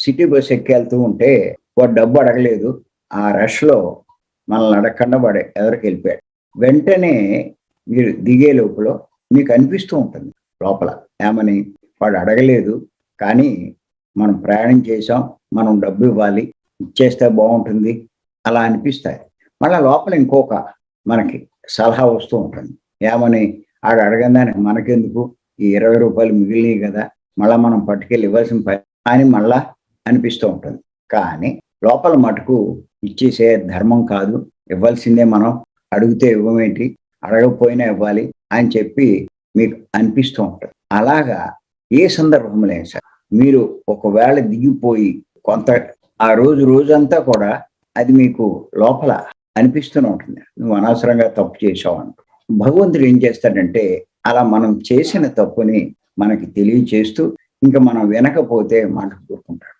City bus ఎక్కెళ్తూ ఉంటే వాడు డబ్బు అడగలేదు. ఆ రష్‌లో మనల్ని అడగకుండా వాడు ఎదరికి వెళ్ళిపోయాడు. వెంటనే మీరు దిగే లోపల మీకు అనిపిస్తూ ఉంటుంది లోపల. ఏమని? వాడు అడగలేదు. కానీ మనం ప్రయాణం చేశాం. మనం డబ్బు ఇవ్వాలి. ఇచ్చేస్తే బావుంటుంది. అలా అనిపిస్తాయి. మళ్ళా లోపల ఇంకొక మనకి సలహా వస్తూ ఉంటుంది. ఏమని? ఆడు అడగంగానే మనకెందుకు? ఈ రూ. 20 మిగిలినయి గదా! మళ్ళా మనం పట్టుకెళ్ళి ఇవ్వాల్సిన పని అని మళ్ళా అనిపిస్తూ ఉంటుంది. కానీ లోపల మటుకు ఇచ్చేసే ధర్మం కాదు. ఇవ్వాల్సిందే మనం. అడిగితే ఇవ్వమేంటి? అడగకపోయినా ఇవ్వాలి అని చెప్పి మీకు అనిపిస్తూ ఉంటది. అలాగా ఏ సందర్భంలో అయినా సరే మీరు ఒకవేళ దిగిపోయి కొంత ఆ రోజంతా కూడా అది మీకు లోపల అనిపిస్తూనే ఉంటుంది. నువ్వు అనవసరంగా తప్పు చేశావని. భగవంతుడు ఏం చేస్తాడంటే అలా మనం చేసిన తప్పుని మనకి తెలియచేస్తూ ఇంక మనం వినకపోతే మాట ఊరుకుంటాడు.